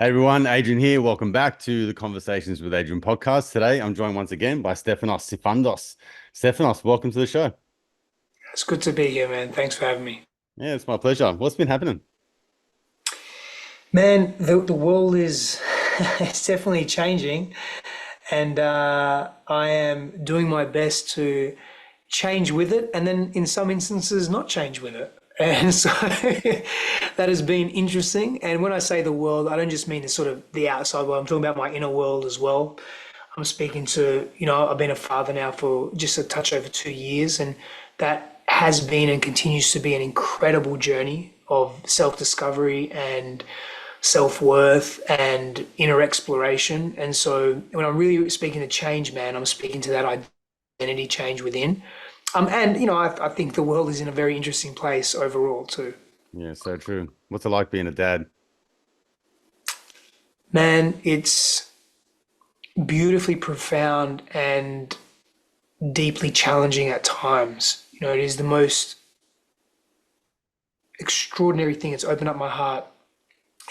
Hey everyone, Adrian here. Welcome back to the Conversations with Adrian podcast. Today, I'm joined once again by Stefanos Sifandos. Stefanos, welcome to the show. It's good to be here, man. Thanks for having me. Yeah, it's my pleasure. What's been happening? Man, the world is it's definitely changing, and I am doing my best to change with it, and then in some instances, not change with it. And so that has been interesting. And when I say the world, I don't just mean the sort of the outside world. I'm talking about my inner world as well. I'm speaking to, I've been a father now for just a touch over 2 years, and that has been and continues to be an incredible journey of self-discovery and self-worth and inner exploration. And so when I'm really speaking to change, man, I'm speaking to that identity change within. I think the world is in a very interesting place overall too. Yeah, so true. What's it like being a dad? Man, it's beautifully profound and deeply challenging at times. It is the most extraordinary thing. It's opened up my heart.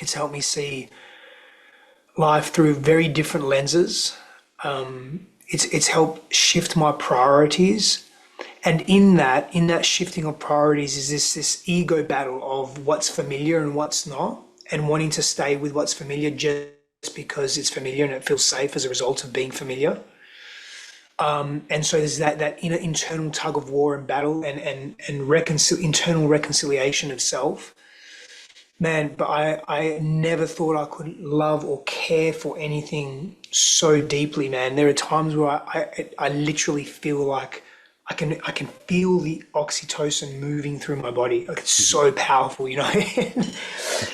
It's helped me see life through very different lenses. It's helped shift my priorities. And in that shifting of priorities is this ego battle of what's familiar and what's not, and wanting to stay with what's familiar just because it's familiar and it feels safe as a result of being familiar. And so there's that inner internal tug of war and battle and internal reconciliation of self. Man, but I never thought I could love or care for anything so deeply, man. There are times where I literally feel like I can feel the oxytocin moving through my body. Like it's so powerful.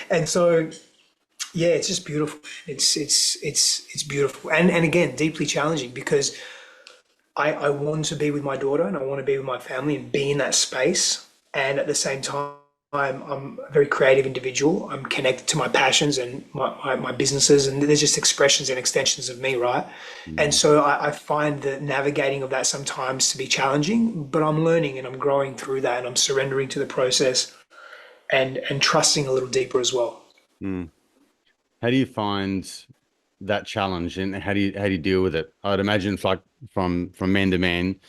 And so yeah, it's just beautiful. It's beautiful. And again, deeply challenging because I want to be with my daughter and I want to be with my family and be in that space. And at the same time, I'm a very creative individual. I'm connected to my passions and my businesses, and there's just expressions and extensions of me, right? And Mm. so I find the navigating of that sometimes to be challenging, but I'm learning and I'm growing through that and I'm surrendering to the process and trusting a little deeper as well. Mm. How do you find that challenge and how do you deal with it? I'd imagine it's like from man to man,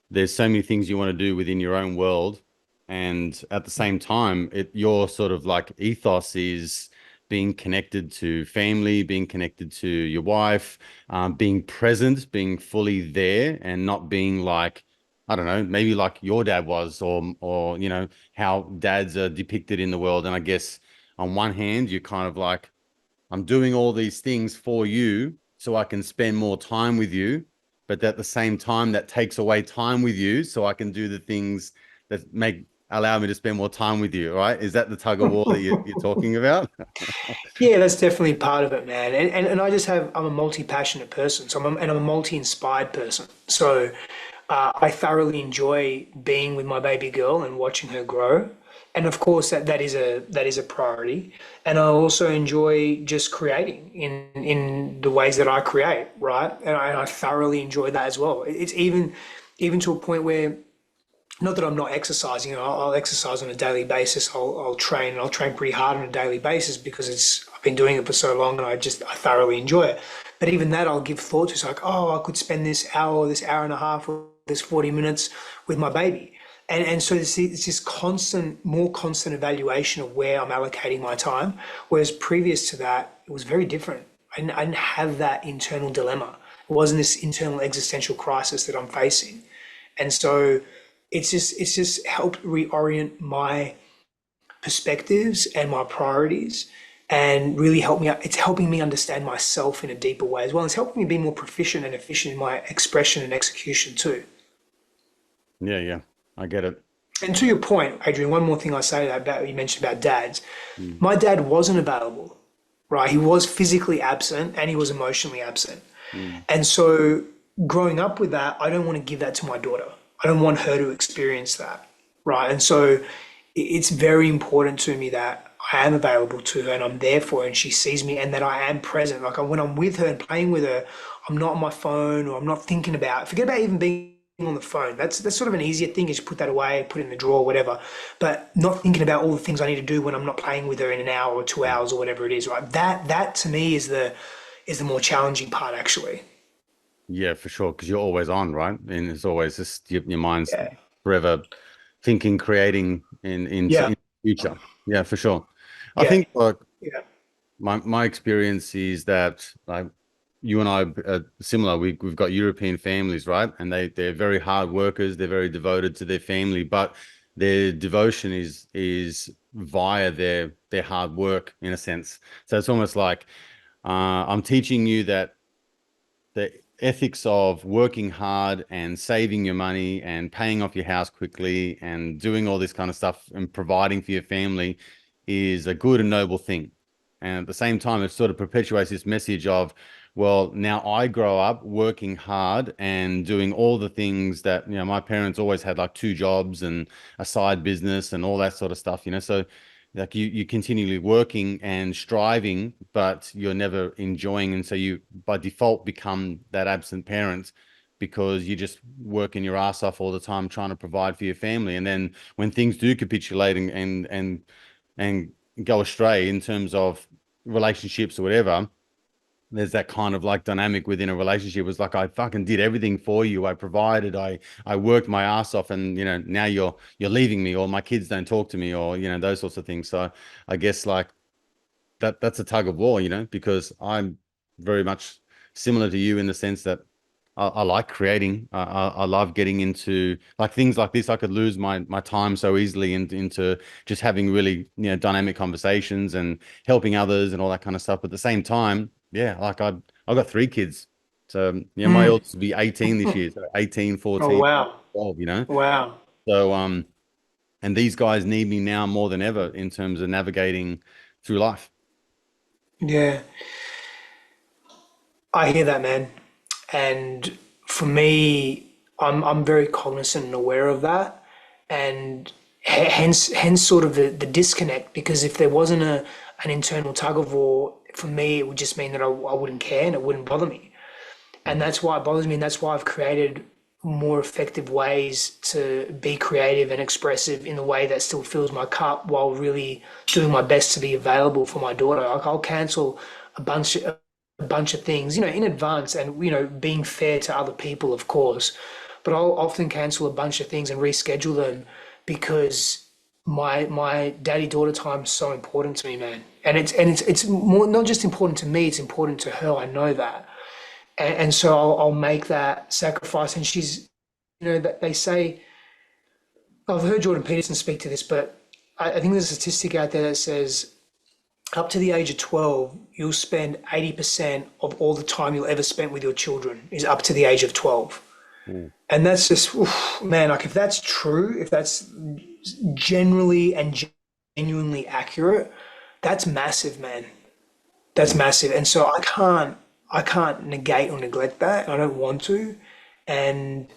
there's so many things you want to do within your own world, and at the same time your sort of like ethos is being connected to family, being connected to your wife, being present, being fully there, and not being like, I don't know, maybe like your dad was, or how dads are depicted in the world. And I guess on one hand you're kind of like, I'm doing all these things for you so I can spend more time with you. But at the same time, that takes away time with you so I can do the things that allow me to spend more time with you. Right? Is that the tug of war that you're talking about? Yeah, that's definitely part of it, man. And I just I'm a multi-passionate person. So I'm a multi-inspired person. So I thoroughly enjoy being with my baby girl and watching her grow. And of course that is a priority. And I also enjoy just creating in the ways that I create, right? And I thoroughly enjoy that as well. It's even to a point where not that I'm not exercising, I'll exercise on a daily basis. I'll train and I'll train pretty hard on a daily basis because I've been doing it for so long and I thoroughly enjoy it. But even that I'll give thought to. It's like, oh, I could spend this hour or this hour and a half or this 40 minutes with my baby. And so it's this more constant evaluation of where I'm allocating my time. Whereas previous to that, it was very different. I didn't have that internal dilemma. It wasn't this internal existential crisis that I'm facing. And so it's just helped reorient my perspectives and my priorities and really help me out. It's helping me understand myself in a deeper way as well. It's helping me be more proficient and efficient in my expression and execution too. Yeah, yeah, I get it. And to your point, Adrian, one more thing I say about you mentioned about dads. Mm. My dad wasn't available, right? He was physically absent and he was emotionally absent. Mm. And so growing up with that, I don't want to give that to my daughter. I don't want her to experience that, right? And so it's very important to me that I am available to her and I'm there for her and she sees me and that I am present. Like when I'm with her and playing with her, I'm not on my phone or I'm not thinking about, forget about even being on the phone. That's sort of an easier thing, is put that away, put it in the drawer, whatever. But not thinking about all the things I need to do when I'm not playing with her in an hour or 2 hours or whatever it is, right? That to me is the more challenging part, actually. Yeah, for sure. Because you're always on, right? And it's always just your mind's Yeah. forever thinking, creating Yeah. in the future. Yeah, for sure. I Yeah. think like Yeah. my experience is that like you and I are similar. We've got European families, right? And they're very hard workers. They're very devoted to their family, but their devotion is via their hard work in a sense. So it's almost like I'm teaching you that the ethics of working hard and saving your money and paying off your house quickly and doing all this kind of stuff and providing for your family is a good and noble thing. And at the same time, it sort of perpetuates this message of, well, now I grow up working hard and doing all the things that, my parents always had, like two jobs and a side business and all that sort of stuff, so like you continually working and striving, but you're never enjoying, and so you by default become that absent parent because you're just working your ass off all the time trying to provide for your family. And then when things do capitulate and go astray in terms of relationships or whatever, there's that kind of like dynamic within a relationship. It's like, I fucking did everything for you. I provided, I worked my ass off, and now you're leaving me, or my kids don't talk to me, or those sorts of things. So I guess like that's a tug of war, because I'm very much similar to you in the sense that I like creating. I love getting into like things like this. I could lose my time so easily into just having really dynamic conversations and helping others and all that kind of stuff. But at the same time, yeah, like I've got three kids, so my Mm. oldest will be 18 this year, so 18, Oh 14, wow. 12. Wow. So and these guys need me now more than ever in terms of navigating through life. Yeah. I hear that, man. And for me, I'm very cognizant and aware of that, and hence sort of the disconnect. Because if there wasn't an internal tug of war, for me, it would just mean that I wouldn't care and it wouldn't bother me. And that's why it bothers me, and that's why I've created more effective ways to be creative and expressive in the way that still fills my cup while really doing my best to be available for my daughter. Like I'll cancel a bunch of a bunch of things, in advance, and being fair to other people, of course. But I'll often cancel a bunch of things and reschedule them because my daddy daughter time is so important to me, man. And it's more not just important to me; it's important to her. I know that, and so I'll make that sacrifice. And she's, that they say, I've heard Jordan Peterson speak to this, but I think there's a statistic out there that says up to the age of 12, you'll spend 80% of all the time you'll ever spend with your children is up to the age of 12. Mm. And that's just, oof, man, like if that's true, if that's generally and genuinely accurate, that's massive, man. That's Mm. massive. And so I can't negate or neglect that. I don't want to. And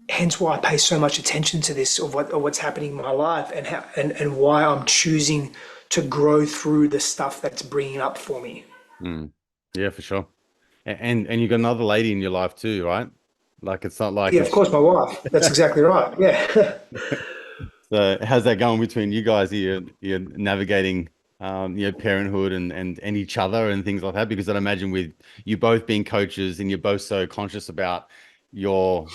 hence why I pay so much attention to this, of what's happening in my life, and how and why I'm choosing to grow through the stuff that's bringing up for me. Mm. Yeah, for sure. And you got another lady in your life too, right? Like it's not like Yeah, of it's course, my wife. That's exactly right. Yeah. so how's that going between you guys? You're navigating parenthood and each other and things like that, because I'd imagine with you both being coaches and you're both so conscious about your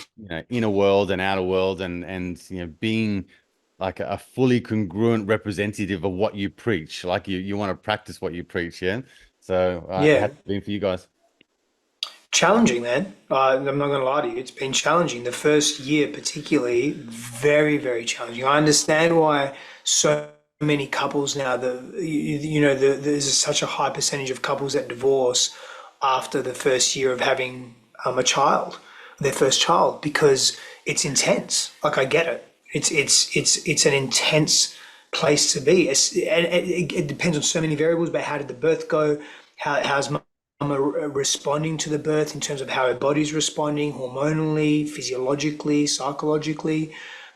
inner world and outer world and being like a fully congruent representative of what you preach. Like you want to practice what you preach, yeah. So how's Yeah. it been for you guys? Challenging, man. I'm not going to lie to you. It's been challenging. The first year, particularly, very, very challenging. I understand why so many couples now, there's such a high percentage of couples that divorce after the first year of having a child, their first child, because it's intense. Like I get it. It's an intense place to be. And it depends on so many variables. But how did the birth go? How's mama responding to the birth in terms of how her body's responding hormonally, physiologically, psychologically?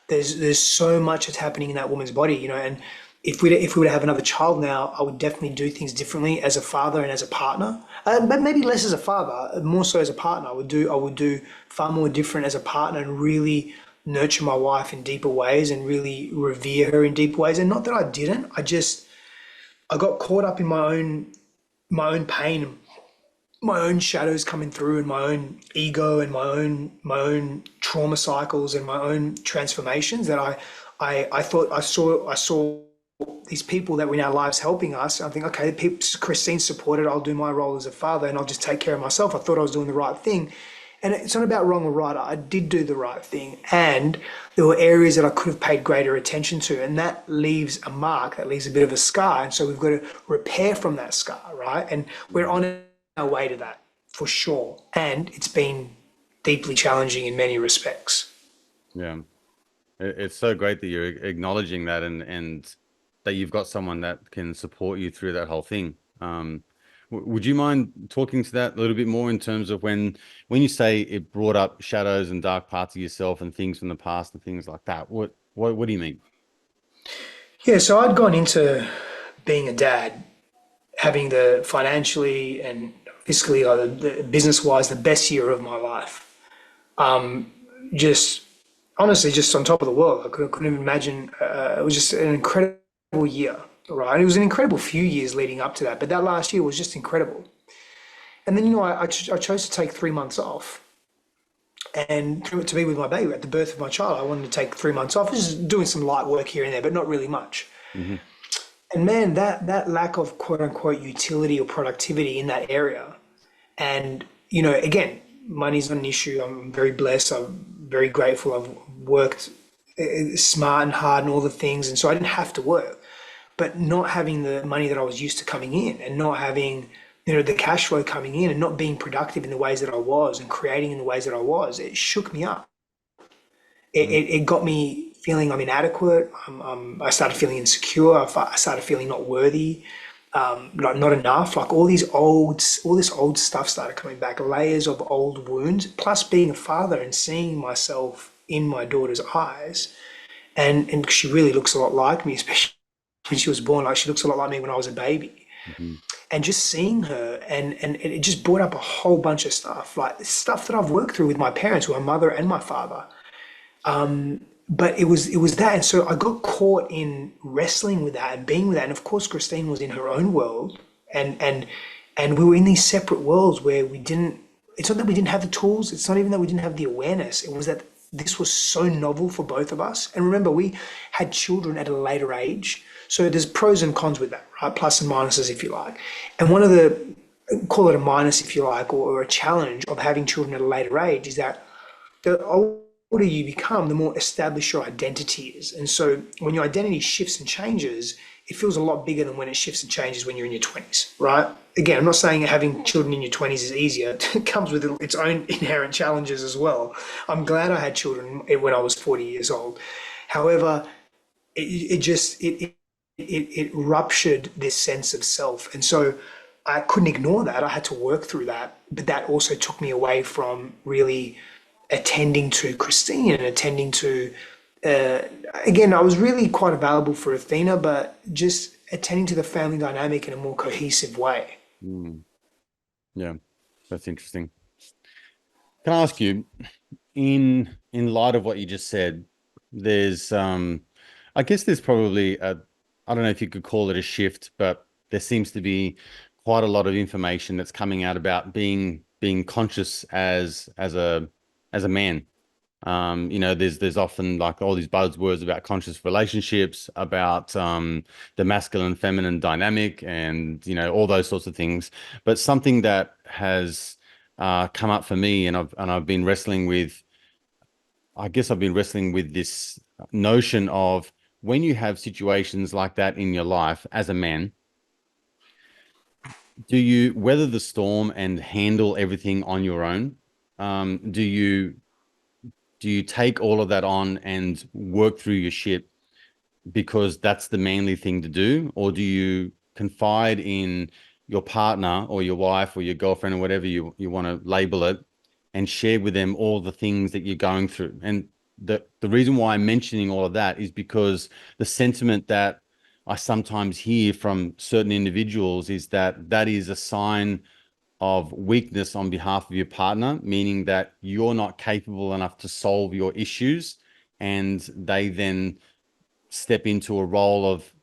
There's so much that's happening in that woman's body, and if we were to have another child now, I would definitely do things differently as a father and as a partner. But maybe less as a father, more so as a partner. I would do far more different as a partner and really nurture my wife in deeper ways and really revere her in deeper ways. And not that I didn't, I got caught up in my own pain, my own shadows coming through, and my own ego and my own trauma cycles and my own transformations that I thought I saw these people that were in our lives helping us. I think, okay, people, Christine's supported. I'll do my role as a father, and I'll just take care of myself. I thought I was doing the right thing, and it's not about wrong or right. I did do the right thing, and there were areas that I could have paid greater attention to, and that leaves a mark. That leaves a bit of a scar, and so we've got to repair from that scar, right? And we're on our way to that for sure. And it's been deeply challenging in many respects. Yeah. It's so great that you're acknowledging that, and that you've got someone that can support you through that whole thing. Would you mind talking to that a little bit more in terms of when you say it brought up shadows and dark parts of yourself and things from the past and things like that? What do you mean? Yeah, so I'd gone into being a dad, having the financially and fiscally, the business wise, the best year of my life. Just honestly, just on top of the world. Couldn't even imagine. It was just an incredible year, right? It was an incredible few years leading up to that, but that last year was just incredible. And then, I chose to take 3 months off and to be with my baby at the birth of my child. I wanted to take 3 months off, just doing some light work here and there, but not really much. Hmm. And man, that lack of quote unquote utility or productivity in that area, and again, money's not an issue. I'm very blessed. I'm very grateful. I've worked smart and hard and all the things, and so I didn't have to work. But not having the money that I was used to coming in, and not having the cash flow coming in, and not being productive in the ways that I was, and creating in the ways that I was, it shook me up. It got me feeling I'm inadequate. I started feeling insecure. I started feeling not worthy, like not enough. Like all this old stuff started coming back, layers of old wounds. Plus, being a father and seeing myself in my daughter's eyes, and she really looks a lot like me, especially when she was born. Like, she looks a lot like me when I was a baby. Hmm. And just seeing her, and it just brought up a whole bunch of stuff, like stuff that I've worked through with my parents, my mother and my father. But it was that, and so I got caught in wrestling with that and being with that. And of course, Christine was in her own world, and we were in these separate worlds where we didn't. It's not that we didn't have the tools. It's not even that we didn't have the awareness. It was that this was so novel for both of us. And remember, we had children at a later age, so there's pros and cons with that, right? Plus and minuses, if you like. And one of the, call it a minus, if you like, or a challenge of having children at a later age is that the older you become, the more established your identity is. And so when your identity shifts and changes, it feels a lot bigger than when it shifts and changes when you're in your 20s, right? Again, I'm not saying having children in your 20s is easier. It comes with its own inherent challenges as well. I'm glad I had children when I was 40 years old. However, it ruptured this sense of self. And so I couldn't ignore that. I had to work through that. But that also took me away from really attending to Christine and attending to, uh, again, I was really quite available for Athena, but just attending to the family dynamic in a more cohesive way. Mm. Yeah, that's interesting. Can I ask you, in light of what you just said, there's I guess there's probably I don't know if you could call it a shift, but there seems to be quite a lot of information that's coming out about being conscious as a man. There's often like all these buzzwords about conscious relationships, about the masculine feminine dynamic, and all those sorts of things. But something that has come up for me, and I've been wrestling with. I guess I've been wrestling with this notion of when you have situations like that in your life as a man, do you weather the storm and handle everything on your own? Do you take all of that on and work through your shit because that's the manly thing to do? Or do you confide in your partner or your wife or your girlfriend or whatever you want to label it, and share with them all the things that you're going through? And the reason why I'm mentioning all of that is because the sentiment that I sometimes hear from certain individuals is that that is a sign of weakness on behalf of your partner, meaning that you're not capable enough to solve your issues, and they then step into a role of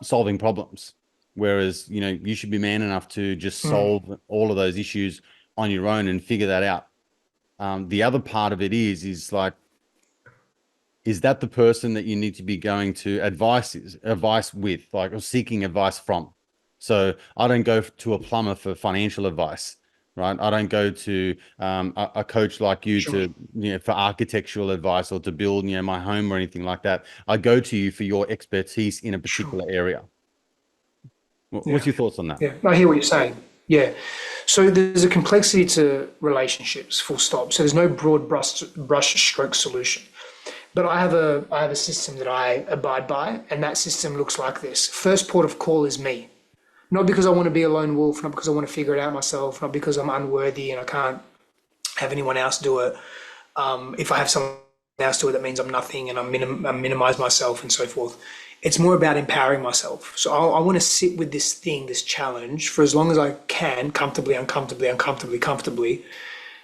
solving problems. Whereas, you should be man enough to just Mm, solve all of those issues on your own and figure that out. The other part of it is like, is that the person that you need to be going to advice with, like, or seeking advice from? So I don't go to a plumber for financial advice, right? I don't go to a coach like you sure, to, for architectural advice or to build, my home or anything like that. I go to you for your expertise in a sure. particular area. What's Yeah, your thoughts on that? yeah. I hear what you're saying. Yeah. So there's a complexity to relationships, full stop. So there's no broad brush stroke solution. But I have a system that I abide by, and that system looks like this. First port of call is me. Not because I want to be a lone wolf, not because I want to figure it out myself, not because I'm unworthy and I can't have anyone else do it. If I have someone else do it, that means I'm nothing and I minimize myself and so forth. It's more about empowering myself. So I want to sit with this thing, this challenge, for as long as I can, comfortably, uncomfortably, uncomfortably, comfortably,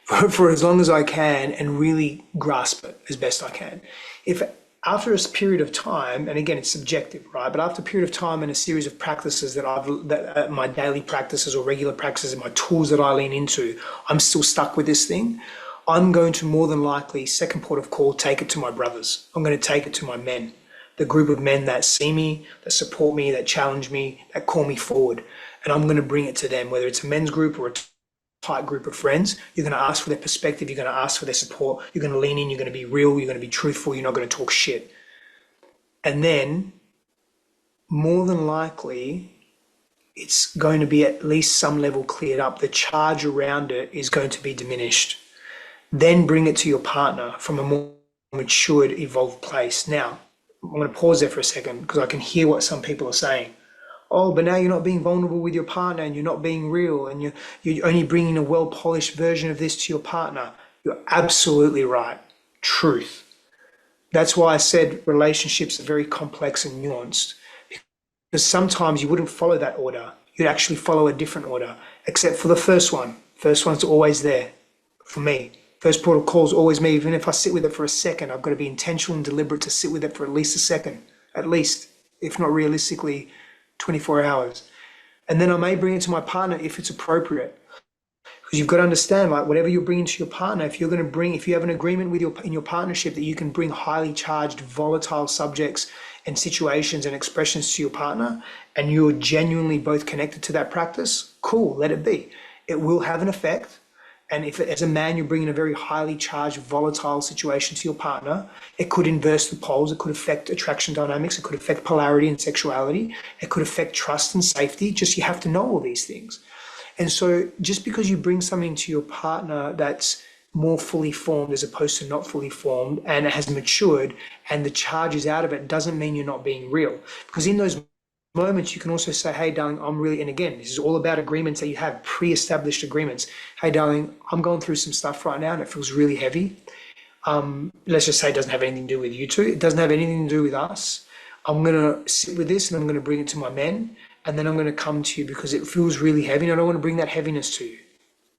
for as long as I can, and really grasp it as best I can. If after a period of time, and again, it's subjective, right? But after a period of time and a series of practices that my daily practices or regular practices and my tools that I lean into, I'm still stuck with this thing. I'm going to more than likely, second port of call, take it to my brothers. I'm going to take it to my men, the group of men that see me, that support me, that challenge me, that call me forward. And I'm going to bring it to them, whether it's a men's group or a tight group of friends. You're going to ask for their perspective. You're going to ask for their support. You're going to lean in. You're going to be real. You're going to be truthful. You're not going to talk shit. And then, more than likely, it's going to be at least some level cleared up. The charge around it is going to be diminished. Then bring it to your partner from a more matured, evolved place. Now, I'm going to pause there for a second because I can hear what some people are saying. Oh, but now you're not being vulnerable with your partner and you're not being real and you're only bringing a well polished version of this to your partner. You're absolutely right. Truth. That's why I said relationships are very complex and nuanced because sometimes you wouldn't follow that order. You'd actually follow a different order, except for the first one. First one's always there for me. First port of call is always me. Even if I sit with it for a second, I've got to be intentional and deliberate to sit with it for at least a second, at least, if not realistically, 24 hours. And then I may bring it to my partner if it's appropriate. Because you've got to understand, like whatever you're bringing to your partner, if you have an agreement with in your partnership that you can bring highly charged, volatile subjects and situations and expressions to your partner, and you're genuinely both connected to that practice, cool, let it be. It will have an effect. And if as a man you're bringing a very highly charged, volatile situation to your partner, it could inverse the poles. It could affect attraction dynamics. It could affect polarity and sexuality. It could affect trust and safety. Just you have to know all these things. And so just because you bring something to your partner that's more fully formed as opposed to not fully formed and it has matured and the charge is out of it doesn't mean you're not being real. Because in those moments, you can also say, hey, darling, I'm really, and again, this is all about agreements that you have, pre-established agreements. Hey, darling, I'm going through some stuff right now and it feels really heavy. Let's just say it doesn't have anything to do with you two. It doesn't have anything to do with us. I'm going to sit with this and I'm going to bring it to my men. And then I'm going to come to you because it feels really heavy and I don't want to bring that heaviness to you.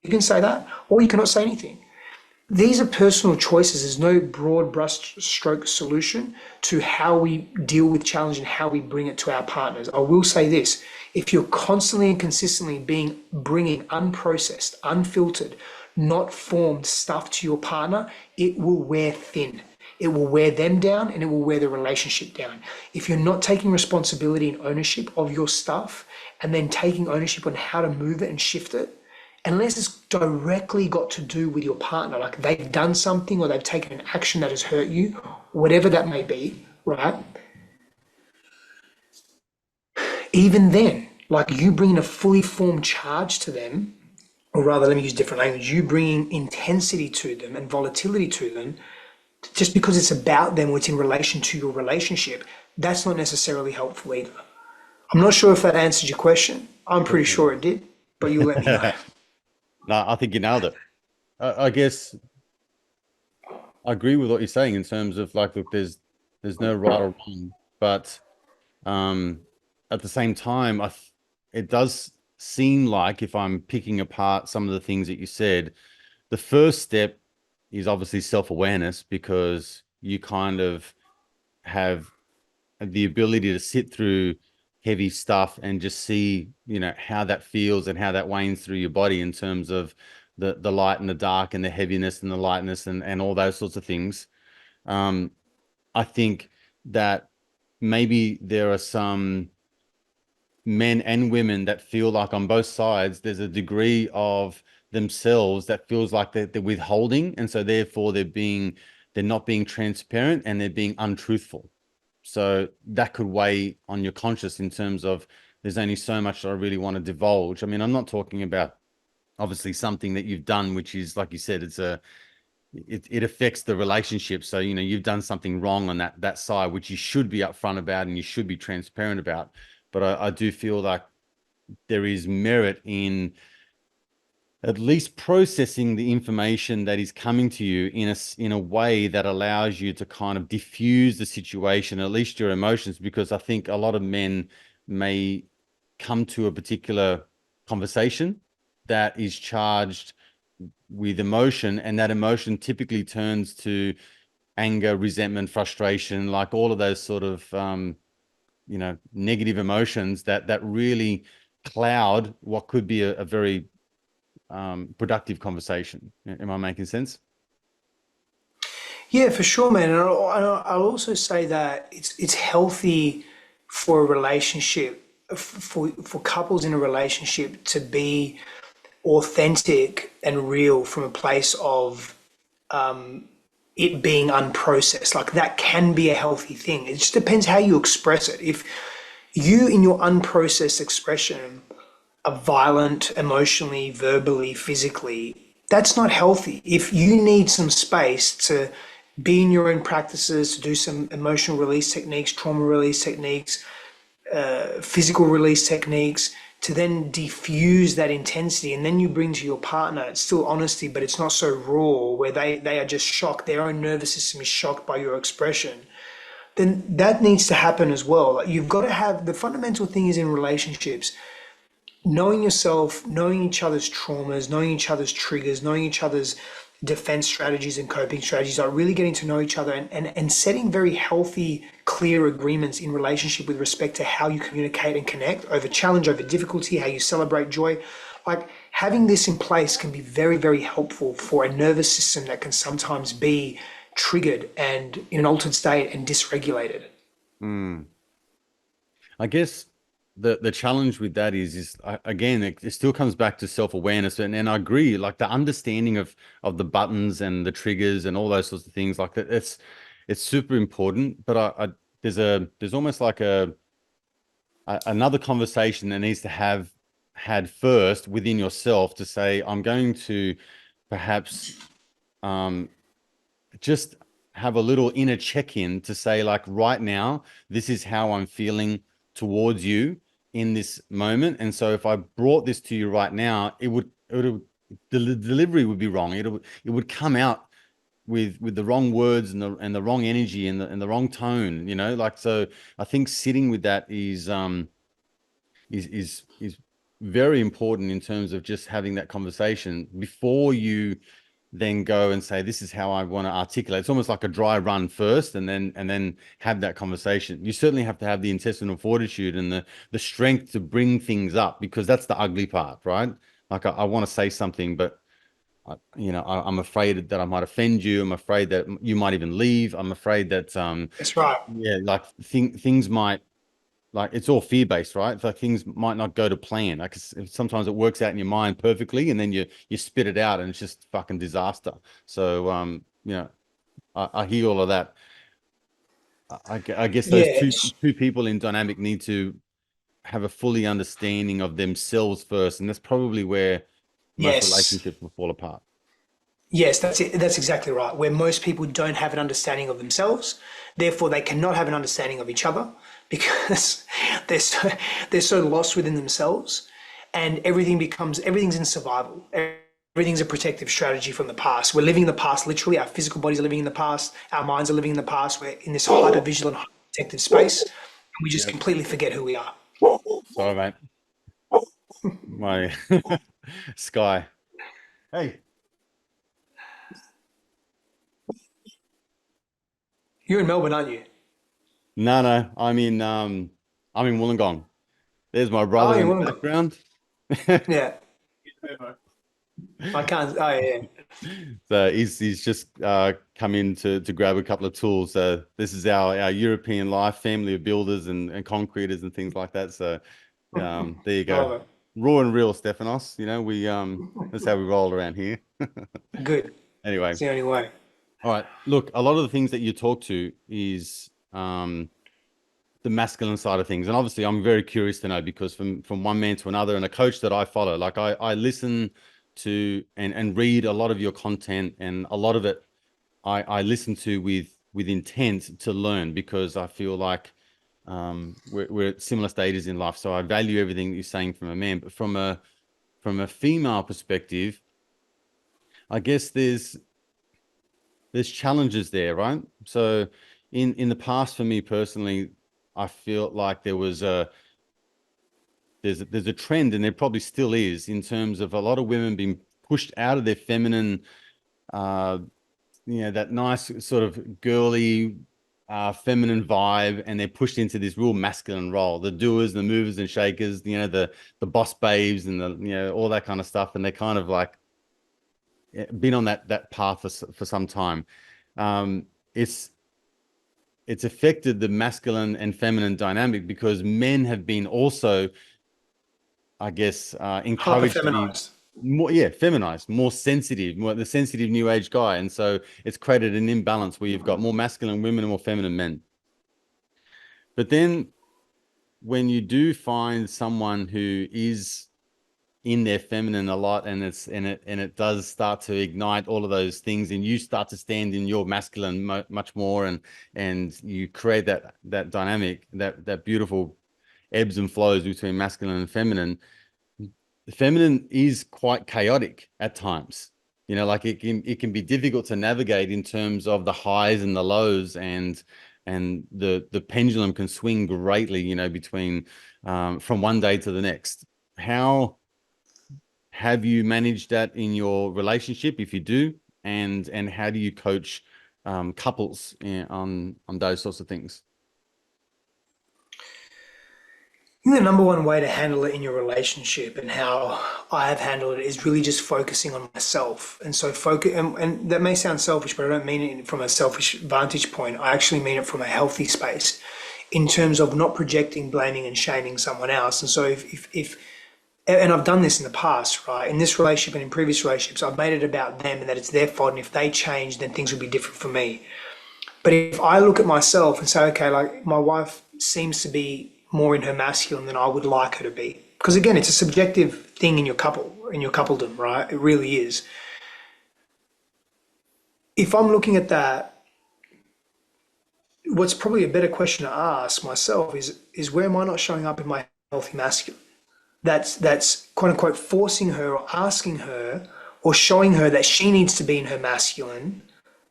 You can say that, or you cannot say anything. These are personal choices. There's no broad brush stroke solution to how we deal with challenge and how we bring it to our partners. I will say this, if you're constantly and consistently bringing unprocessed, unfiltered, not formed stuff to your partner, it will wear thin. It will wear them down and it will wear the relationship down. If you're not taking responsibility and ownership of your stuff and then taking ownership on how to move it and shift it, unless it's directly got to do with your partner, like they've done something or they've taken an action that has hurt you, whatever that may be, right? Even then, like you bringing a fully formed charge to them, or rather, let me use different language, you bringing intensity to them and volatility to them, just because it's about them or it's in relation to your relationship, that's not necessarily helpful either. I'm not sure if that answered your question. I'm pretty sure it did, but you let me know. No, I think you nailed it. I guess I agree with what you're saying in terms of like, look, there's no right or wrong, but at the same time, it does seem like, if I'm picking apart some of the things that you said, the first step is obviously self-awareness, because you kind of have the ability to sit through heavy stuff and just see, how that feels and how that wanes through your body in terms of the light and the dark and the heaviness and the lightness and all those sorts of things. Um, I think that maybe there are some men and women that feel like on both sides there's a degree of themselves that feels like they're withholding, and so therefore they're not being transparent and they're being untruthful. So that could weigh on your conscience in terms of, there's only so much that I really want to divulge. I mean, I'm not talking about obviously something that you've done, which is, like you said, it affects the relationship. So, you've done something wrong on that side, which you should be upfront about and you should be transparent about. But I do feel like there is merit in at least processing the information that is coming to you in a way that allows you to kind of diffuse the situation, at least your emotions, because I think a lot of men may come to a particular conversation that is charged with emotion, and that emotion typically turns to anger, resentment, frustration, like all of those sort of negative emotions that really cloud what could be a very productive conversation. Am I making sense? Yeah, for sure, man. And I'll also say that it's healthy for a relationship, for couples in a relationship to be authentic and real from a place of it being unprocessed. Like that can be a healthy thing. It just depends how you express it. If you, in your unprocessed expression, are violent emotionally, verbally, physically, that's not healthy. If you need some space to be in your own practices, to do some emotional release techniques, trauma release techniques, physical release techniques, to then diffuse that intensity, and then you bring to your partner, it's still honesty, but it's not so raw where they are just shocked, their own nervous system is shocked by your expression, then that needs to happen as well. Like, you've got to have, the fundamental thing is in relationships, knowing yourself, knowing each other's traumas, knowing each other's triggers, knowing each other's defense strategies and coping strategies, are really getting to know each other, and setting very healthy, clear agreements in relationship with respect to how you communicate and connect over challenge, over difficulty, how you celebrate joy. Like having this in place can be very, very helpful for a nervous system that can sometimes be triggered and in an altered state and dysregulated. Mm. I guess the challenge with that is again, it still comes back to self-awareness, and I agree, like the understanding of the buttons and the triggers and all those sorts of things, like that, it's super important. But there's almost like another conversation that needs to have had first within yourself, to say, I'm going to perhaps just have a little inner check-in to say, like, right now, this is how I'm feeling towards you in this moment. And so if I brought this to you right now, the delivery would be wrong. It would come out with the wrong words and the wrong energy and the wrong tone, like. So I think sitting with that is very important in terms of just having that conversation before you then go and say, this is how I want to articulate. It's almost like a dry run first, and then have that conversation. You certainly have to have the intestinal fortitude and the strength to bring things up, because that's the ugly part, right? Like I want to say something, but I'm afraid that I might offend you. I'm afraid that you might even leave. I'm afraid that That's right. yeah, like things might, like, it's all fear-based, right? It's like things might not go to plan. Like sometimes it works out in your mind perfectly, and then you spit it out and it's just fucking disaster. So I hear all of that. I guess those Yeah. two people in dynamic need to have a fully understanding of themselves first, and that's probably where most Yes. relationships will fall apart. Yes, that's it. That's exactly right. Where most people don't have an understanding of themselves, therefore they cannot have an understanding of each other because they're so they're so lost within themselves, and everything's in survival. Everything's a protective strategy from the past. We're living in the past literally. Our physical bodies are living in the past. Our minds are living in the past. We're in this hyper vigilant, hyper protective space, and we just Yeah. completely forget who we are. Sorry, mate. My Sky. Hey. You're in Melbourne, aren't you? No, no. I'm in Wollongong. There's my Oh, brother you in the want to go? background. Yeah, I can't. Oh, yeah. So he's just come in to grab a couple of tools. So this is our European life, family of builders and concreters and things like that. So there you go. Love Raw and real, Stefanos. We that's how we roll around here. it. Good. Anyway, It's the only way. all right. Look, a lot of the things that you talk to is the masculine side of things. And obviously I'm very curious to know because from one man to another and a coach that I follow, like I listen to and read a lot of your content, and a lot of it I listen to with intent to learn, because I feel like we're at similar stages in life. So I value everything that you're saying from a man, but from a female perspective, I guess there's challenges there, right? So in the past, for me personally, I feel like there's a trend, and there probably still is, in terms of a lot of women being pushed out of their feminine, uh, that nice sort of girly, feminine vibe, and they're pushed into this real masculine role. The doers, the movers and shakers, the boss babes, and all that kind of stuff, and they're kind of like been on that path for some time. It's affected the masculine and feminine dynamic because men have been also, I guess, Hyper encouraged to be feminized. more, yeah, feminized, more sensitive, more the sensitive new age guy. And so it's created an imbalance where you've got more masculine women and more feminine men. But then when you do find someone who is in their feminine a lot, and it does start to ignite all of those things, and you start to stand in your masculine much more, and you create that dynamic, that beautiful ebbs and flows between masculine and feminine. The feminine is quite chaotic at times. Like it can be difficult to navigate in terms of the highs and the lows, and the pendulum can swing greatly, between from one day to the next. How have you managed that in your relationship, if you do, and how do you coach couples on those sorts of things? I think the number one way to handle it in your relationship and how I have handled it is really just focusing on myself. And so focus, and that may sound selfish, but I don't mean it from a selfish vantage point. I actually mean it from a healthy space in terms of not projecting, blaming and shaming someone else. And so if and I've done this in the past, right? In this relationship and in previous relationships, I've made it about them and that it's their fault. And if they change, then things will be different for me. But if I look at myself and say, okay, like my wife seems to be more in her masculine than I would like her to be. Because again, it's a subjective thing in your coupledom, right? It really is. If I'm looking at that, what's probably a better question to ask myself is where am I not showing up in my healthy masculine? That's quote unquote forcing her or asking her or showing her that she needs to be in her masculine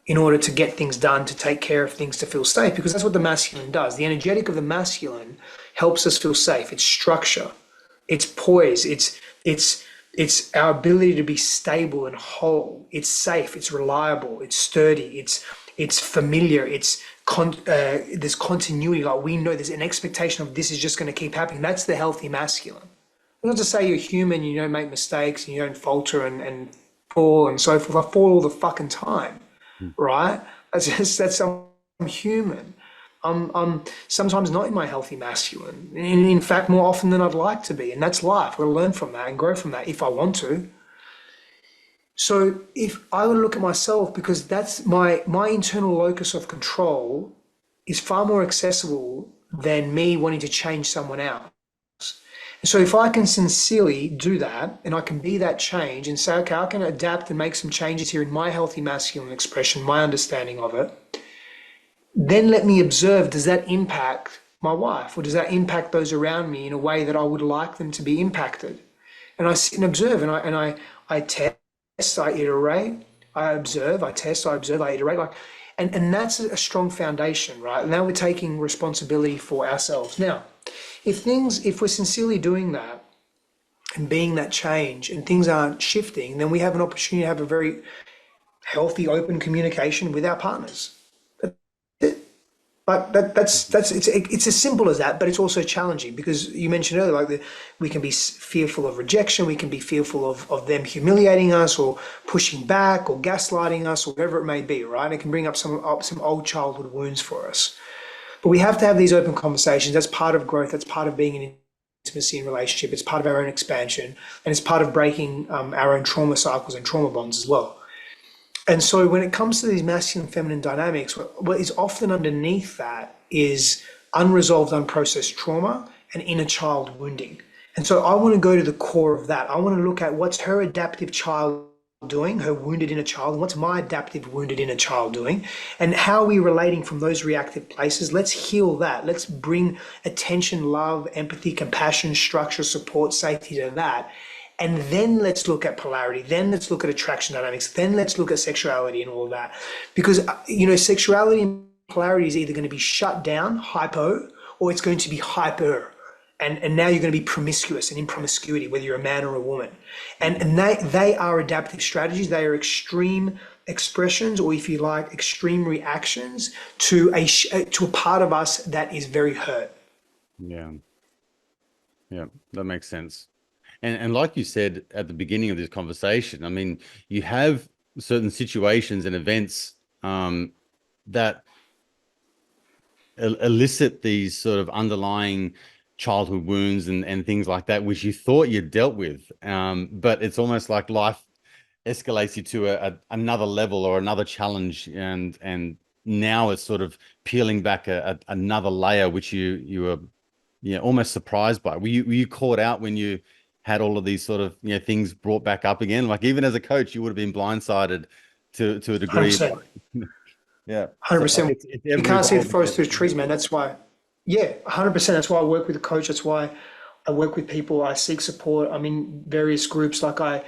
in order to get things done, to take care of things, to feel safe, because that's what the masculine does. The energetic of the masculine helps us feel safe. It's structure, it's poise, it's our ability to be stable and whole. It's safe, it's reliable, it's sturdy, it's familiar, there's continuity. Like we know there's an expectation of this is just going to keep happening. That's the healthy masculine. Not to say you're human, you don't make mistakes, and you don't falter and fall and so forth. I fall all the fucking time, right? That's I'm human. I'm sometimes not in my healthy masculine. In fact, more often than I'd like to be, and that's life. We'll learn from that and grow from that if I want to. So if I would look at myself, because that's my internal locus of control is far more accessible than me wanting to change someone else. So if I can sincerely do that and I can be that change and say, okay, I can adapt and make some changes here in my healthy masculine expression, my understanding of it, then let me observe, does that impact my wife or does that impact those around me in a way that I would like them to be impacted? And I sit and observe and I test, I iterate, I observe, I test, I observe, I iterate. Like, And that's a strong foundation, right? Now we're taking responsibility for ourselves. Now, if we're sincerely doing that and being that change and things aren't shifting, then we have an opportunity to have a very healthy, open communication with our partners. But that's it's as simple as that, but it's also challenging because you mentioned earlier, like we can be fearful of rejection, we can be fearful of them humiliating us or pushing back or gaslighting us or whatever it may be, right? It can bring up some old childhood wounds for us. But we have to have these open conversations. That's part of growth. That's part of being in intimacy and relationship. It's part of our own expansion, and it's part of breaking our own trauma cycles and trauma bonds as well. And so when it comes to these masculine and feminine dynamics, what is often underneath that is unresolved, unprocessed trauma and inner child wounding. And so I want to go to the core of that. I want to look at what's her adaptive child doing, her wounded inner child, and what's my adaptive wounded inner child doing, and how are we relating from those reactive places. Let's heal that. Let's bring attention, love, empathy, compassion, structure, support, safety to that. And then let's look at polarity. Then let's look at attraction dynamics. Then let's look at sexuality and all of that. Because, sexuality and polarity is either going to be shut down, hypo, or it's going to be hyper. And now you're going to be promiscuous and in promiscuity, whether you're a man or a woman. And they are adaptive strategies. They are extreme expressions, or if you like, extreme reactions to a part of us that is very hurt. Yeah. Yeah, that makes sense. And like you said at the beginning of this conversation, I mean, you have certain situations and events that elicit these sort of underlying childhood wounds and things like that, which you thought you dealt with. But it's almost like life escalates you to another level or another challenge, and now it's sort of peeling back another layer, which you were almost surprised by. Were you caught out when you had all of these sort of things brought back up again? Like even as a coach, you would have been blindsided to a degree. 100%. Yeah. So like 100%. it's You ever can't see the evolving. forest through the trees, man. That's why, yeah, 100%. That's why I work with a coach. That's why I work with people. I seek support. I'm in various groups. As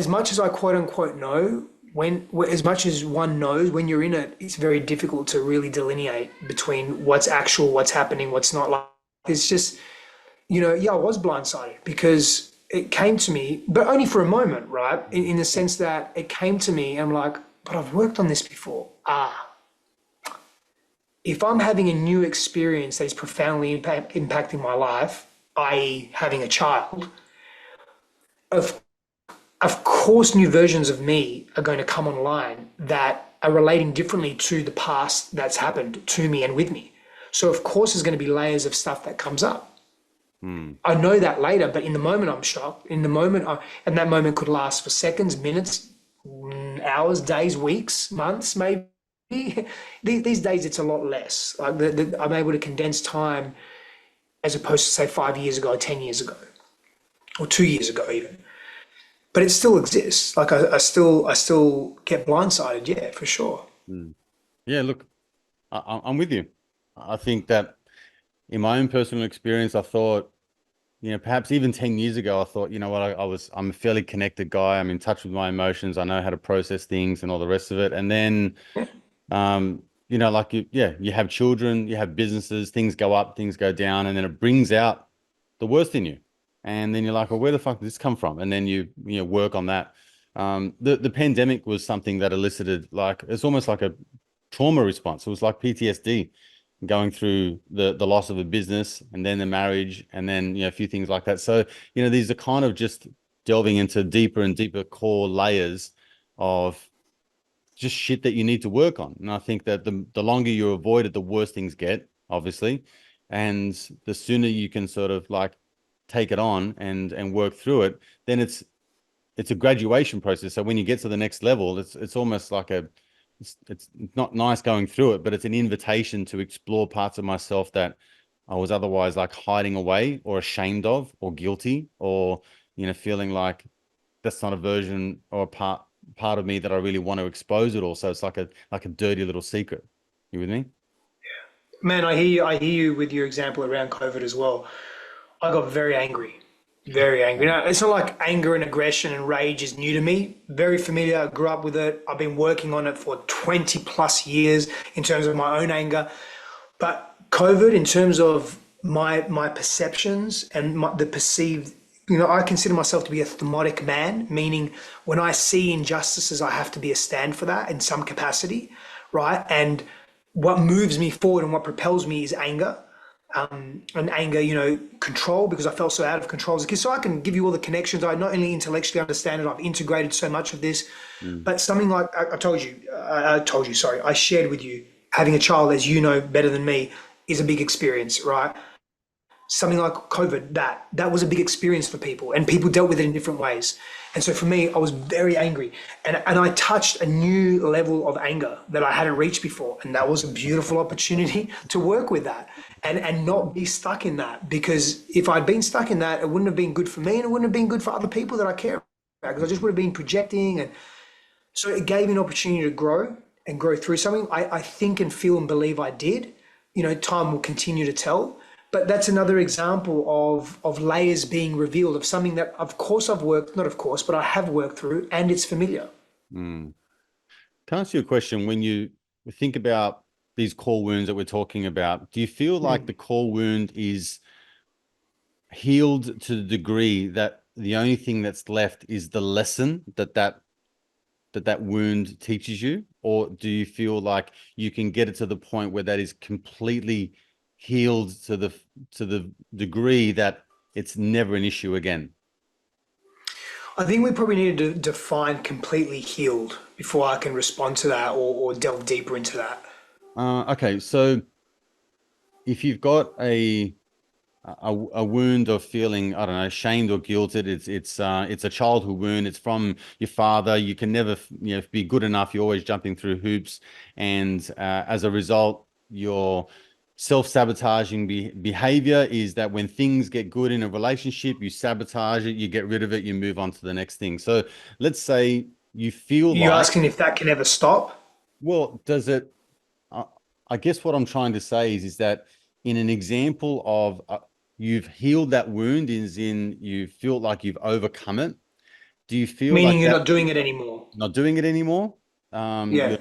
much as I quote unquote know, as much as one knows, when you're in it, it's very difficult to really delineate between what's actual, what's happening, what's not. Like, it's just, yeah, I was blindsided because it came to me, but only for a moment, right? In the sense that it came to me, and I'm like, but I've worked on this before. If I'm having a new experience that is profoundly impacting my life, i.e., having a child, of of course, new versions of me are going to come online that are relating differently to the past that's happened to me and with me. So, of course, there's going to be layers of stuff that comes up. I know that later, but in the moment, I'm shocked. In the moment, and that moment could last for seconds, minutes, hours, days, weeks, months, maybe. These days, it's a lot less. Like I'm able to condense time as opposed to, say, 5 years ago, or 10 years ago, or 2 years ago, even. But it still exists. Like I still get blindsided. Yeah, for sure. Yeah, look, I'm with you. I think that in my own personal experience, I thought, perhaps even 10 years ago, I thought, you know what, I'm a fairly connected guy. I'm in touch with my emotions. I know how to process things and all the rest of it. And then, like you have children, you have businesses, things go up, things go down, and then it brings out the worst in you. And then you're like, well, where the fuck did this come from? And then you work on that. The pandemic was something that elicited, like, it's almost like a trauma response. It was like PTSD, going through the loss of a business and then the marriage and then a few things like that. So these are kind of just delving into deeper and deeper core layers of just shit that you need to work on. And I think that the longer you avoid it, the worse things get, obviously. And the sooner you can sort of like take it on and work through it, then it's a graduation process. So when you get to the next level, it's almost like it's not nice going through it, but it's an invitation to explore parts of myself that I was otherwise like hiding away or ashamed of or guilty or feeling like that's not a version or a part of me that I really want to expose at all. So it's like a dirty little secret. You with me? Man, I hear you with your example around COVID as well. I got very angry. Very angry. No, it's not like anger and aggression and rage is new to me. Very familiar. I grew up with it. I've been working on it for 20 plus years in terms of my own anger. But COVID, in terms of my perceptions and the perceived, I consider myself to be a thermotic man, meaning when I see injustices, I have to be a stand for that in some capacity, right? And what moves me forward and what propels me is anger. And anger, control, because I felt so out of control as a kid. So I can give you all the connections. I not only intellectually understand it, I've integrated so much of this. Mm. But something like sorry, I shared with you, having a child, as you know better than me, is a big experience, right? Something like COVID, that was a big experience for people, and people dealt with it in different ways. And so for me, I was very angry, and I touched a new level of anger that I hadn't reached before, and that was a beautiful opportunity to work with that and not be stuck in that. Because if I'd been stuck in that, it wouldn't have been good for me, and it wouldn't have been good for other people that I care about, because I just would have been projecting. And so it gave me an opportunity to grow and grow through something. I think and feel and believe I did. Time will continue to tell. But that's another example of layers being revealed of something that, of course, I've worked, not of course, but I have worked through, and it's familiar. Mm. Can I ask you a question? When you think about these core wounds that we're talking about, do you feel like Mm. the core wound is healed to the degree that the only thing that's left is the lesson that wound teaches you? Or do you feel like you can get it to the point where that is completely healed to the degree that it's never an issue again? I think we probably need to define completely healed before I can respond to that or delve deeper into that. Okay, so if you've got a wound of feeling, I don't know, shamed or guilted, it's a childhood wound. It's from your father. You can never be good enough. You're always jumping through hoops, and as a result, your self-sabotaging behavior is that when things get good in a relationship, you sabotage it, you get rid of it, you move on to the next thing. So let's say you feel You like, asking if that can ever stop? well, does it? I I guess what I'm trying to say is that in an example of you've healed that wound, is in you feel like you've overcome it. Do you feel Meaning like you're that not doing it anymore. not doing it anymore? Yeah. You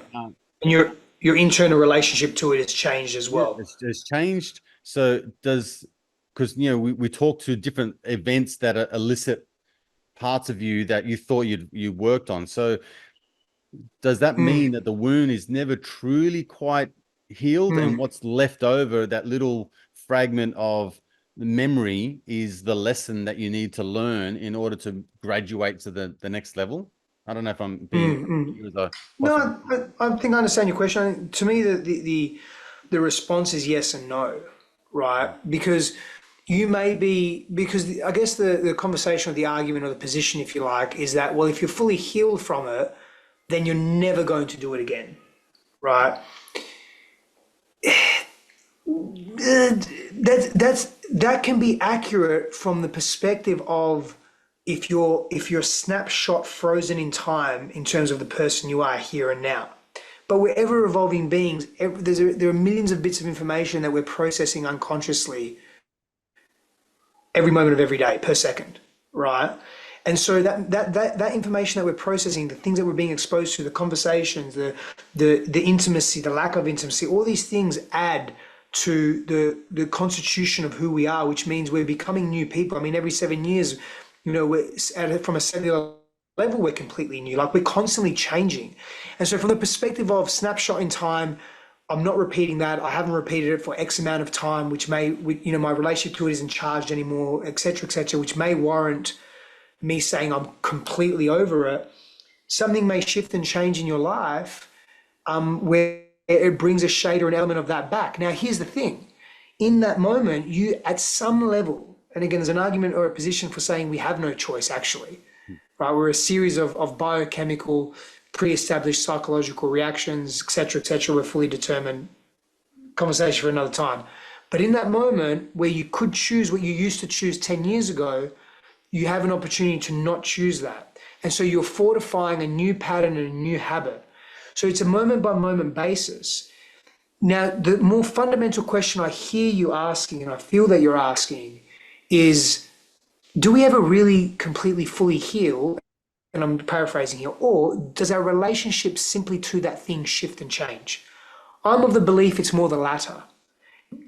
And your internal relationship to it has changed as yeah, well. it's changed. So does because we talk to different events that elicit parts of you that you thought you worked on. So does that Mm, mean that the wound is never truly quite healed, and mm. what's left over, that little fragment of the memory, is the lesson that you need to learn in order to graduate to the next level? I don't know if I'm being Mm, mm. clear as I No, possibly I think I understand your question. To me, the response is yes and no, right? Because you may be, because I guess the conversation or the argument or the position, if you like, is that, well, if you're fully healed from it, then you're never going to do it again, right? That can be accurate from the perspective of if you're snapshot frozen in time in terms of the person you are here and now. But we're ever evolving beings. There are millions of bits of information that we're processing unconsciously every moment of every day per second, right? And so that information that we're processing, the things that we're being exposed to, the conversations, the intimacy, the lack of intimacy, all these things add to the constitution of who we are, which means we're becoming new people. I mean, every 7 years, from a cellular level, we're completely new. Like, we're constantly changing. And so from the perspective of snapshot in time, I'm not repeating that. I haven't repeated it for X amount of time, which may, my relationship to it isn't charged anymore, et cetera, which may warrant me saying I'm completely over it. Something may shift and change in your life, where it brings a shade or an element of that back. Now, here's the thing. In that moment, you, at some level, and again, there's an argument or a position for saying we have no choice, actually, right? We're a series of biochemical, pre-established psychological reactions, et cetera, we're fully determined. Conversation for another time. But in that moment where you could choose what you used to choose 10 years ago, you have an opportunity to not choose that. And so you're fortifying a new pattern and a new habit. So it's a moment by moment basis. Now, the more fundamental question I hear you asking, and I feel that you're asking, is do we ever really completely fully heal? And I'm paraphrasing here, or does our relationship simply to that thing shift and change? I'm of the belief it's more the latter.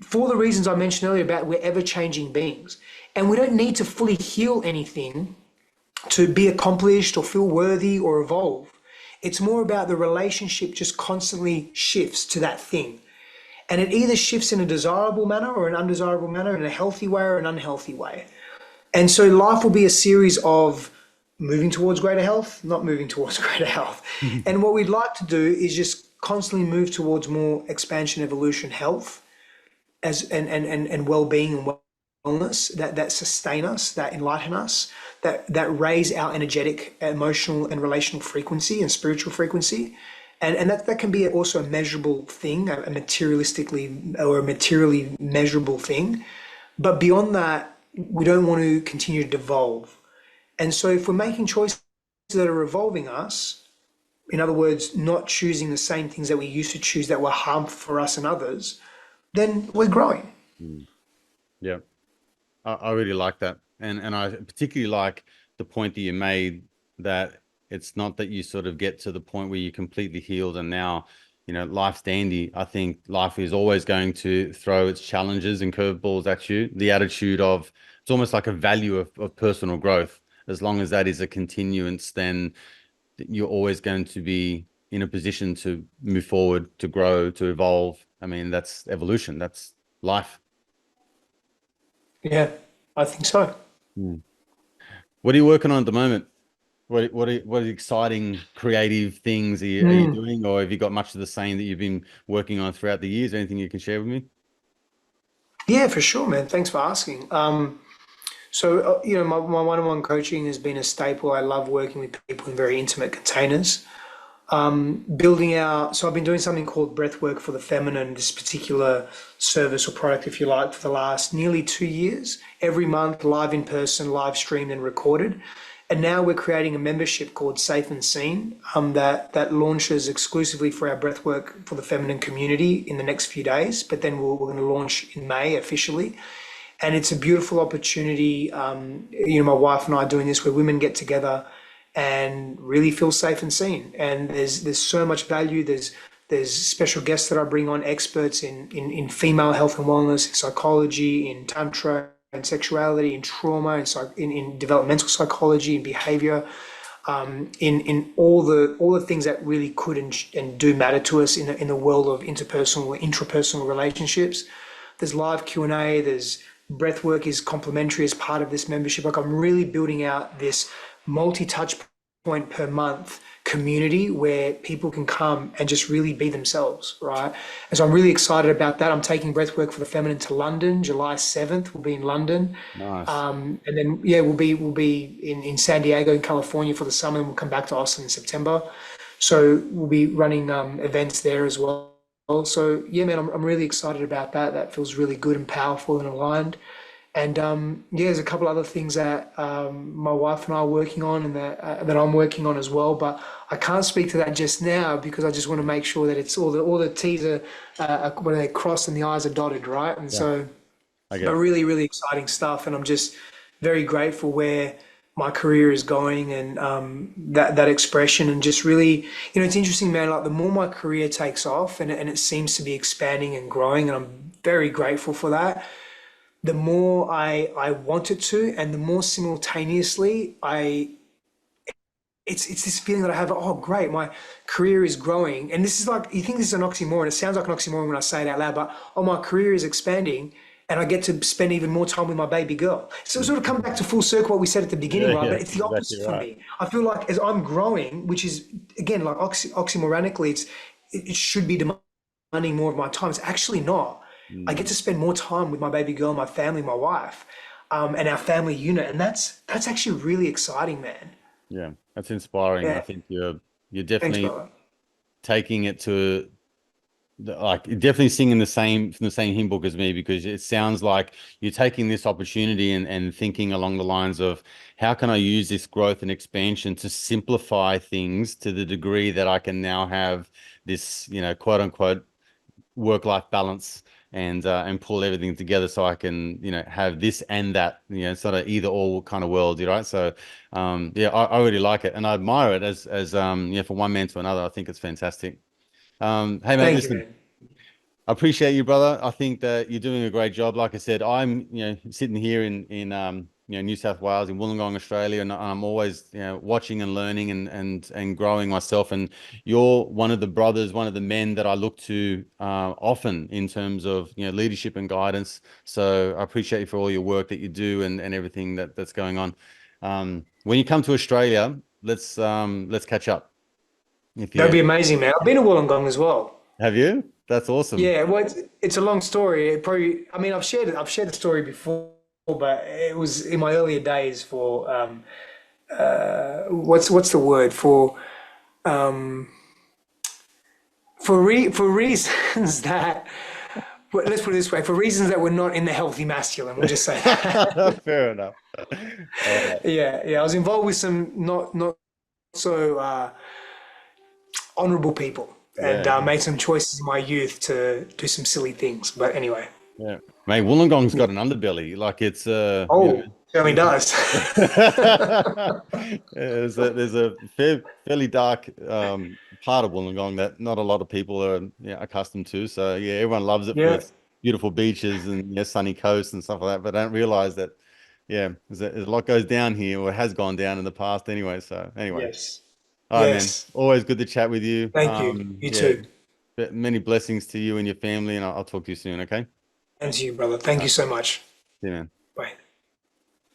For the reasons I mentioned earlier about we're ever changing beings. And we don't need to fully heal anything to be accomplished or feel worthy or evolve. It's more about the relationship just constantly shifts to that thing. And it either shifts in a desirable manner or an undesirable manner, in a healthy way or an unhealthy way. And so life will be a series of moving towards greater health, not moving towards greater health. And what we'd like to do is just constantly move towards more expansion, evolution, health, as and well-being and wellness that sustain us, that enlighten us, that raise our energetic, emotional, and relational frequency and spiritual frequency. And that can be also a measurable thing, a materialistically or a materially measurable thing. But beyond that, we don't want to continue to devolve. And so if we're making choices that are evolving us, in other words, not choosing the same things that we used to choose that were harmful for us and others, then we're growing. Mm. Yeah, I really like that. And I particularly like the point that you made that it's not that you sort of get to the point where you're completely healed and now, life's dandy. I think life is always going to throw its challenges and curveballs at you. The attitude of it's almost like a value of personal growth. As long as that is a continuance, then you're always going to be in a position to move forward, to grow, to evolve. I mean, that's evolution. That's life. Yeah, I think so. Mm. What are you working on at the moment? What exciting creative things are you Mm. doing, or have you got much of the same that you've been working on throughout the years? Anything you can share with me? Yeah, for sure, man. Thanks for asking. My one-on-one coaching has been a staple. I love working with people in very intimate containers. Building out, so I've been doing something called breathwork for the feminine, this particular service or product, if you like, for the last nearly 2 years. Every month, live in person, live streamed and recorded. And now we're creating a membership called Safe and Seen that launches exclusively for our breathwork for the feminine community in the next few days. But then we're going to launch in May officially. And it's a beautiful opportunity. My wife and I are doing this where women get together and really feel safe and seen. And there's so much value. There's special guests that I bring on, experts in female health and wellness, in psychology, in tantra and sexuality, in trauma, in developmental psychology and behavior, in all the things that really could and do matter to us in the world of interpersonal or intrapersonal relationships. There's live Q&A. There's breathwork is complimentary as part of this membership. Like I'm really building out this multi-touch point per month community where people can come and just really be themselves, right? And so I'm really excited about that. I'm taking breathwork for the feminine to London, July 7th. We'll be in London. Nice. And then yeah, we'll be in San Diego in California for the summer, and we'll come back to Austin in September. So we'll be running events there as well. So yeah, man, I'm really excited about that. That feels really good and powerful and aligned. And yeah, there's a couple other things that my wife and I are working on, and that I'm working on as well. But I can't speak to that just now because I just want to make sure that it's all the T's are when they crossed and the I's are dotted, right? And Yeah, so, I get but it. really, really exciting stuff. And I'm just very grateful where my career is going and that expression and just really, it's interesting, man. Like the more my career takes off and it seems to be expanding and growing, and I'm very grateful for that, the more I want it to, and the more simultaneously it's this feeling that I have, oh great, my career is growing. And this is like, you think this is an oxymoron, it sounds like an oxymoron when I say it out loud, but oh, my career is expanding and I get to spend even more time with my baby girl. So it sort of come back to full circle what we said at the beginning, Yeah, right? yeah, But it's the exactly opposite for right. me. I feel like as I'm growing, which is again like oxymoronically, it should be demanding more of my time. It's actually not. I get Mm. to spend more time with my baby girl, my family, my wife, and our family unit, and that's actually really exciting, man. Yeah, that's inspiring. I Yeah, think you're thanks, definitely brother. taking it to like you're definitely singing the same from the same hymn book as me, because it sounds like you're taking this opportunity and thinking along the lines of how can I use this growth and expansion to simplify things to the degree that I can now have this, quote unquote work-life balance and pull everything together so I can, have this and that, sort of either or kind of world, right? So, yeah, I really like it, and I admire it as for one man to another. I think it's fantastic. Hey mate, Thank you, listen, man. I appreciate you, brother. I think that you're doing a great job. Like I said, I'm, sitting here in New South Wales in Wollongong, Australia, and I'm always, watching and learning and growing myself. And you're one of the brothers, one of the men that I look to often in terms of, leadership and guidance. So I appreciate you for all your work that you do and everything that's going on. When you come to Australia, let's catch up. If That'd you be amazing, man. I've been to Wollongong as well. have you, that's awesome. Yeah, well, it's a long story. It probably, I mean, I've shared the story before, but it was in my earlier days for what's the word um, for reasons that well, let's put it this way, for reasons that were not in the healthy masculine. We'll just say that. Fair enough. All right. Yeah. I was involved with some not so honorable people, and Yeah, yeah, made some choices in my youth to do some silly things. But anyway, yeah. Mate, Wollongong's yeah. got an underbelly. Like it's Oh, certainly does. there's a fairly dark part of Wollongong that not a lot of people are, accustomed to. So yeah, everyone loves it for Yeah. its beautiful beaches and, sunny coasts and stuff like that. But I don't realize that, yeah, there's a lot goes down here, or has gone down in the past anyway. So anyway, Yes. all right, man. Yes. Always good to chat with you. Thank you. You Yeah, too. many blessings to you and your family, and I'll talk to you soon. Okay. And to you, brother. Thank All you right. so much. See you, man. Bye.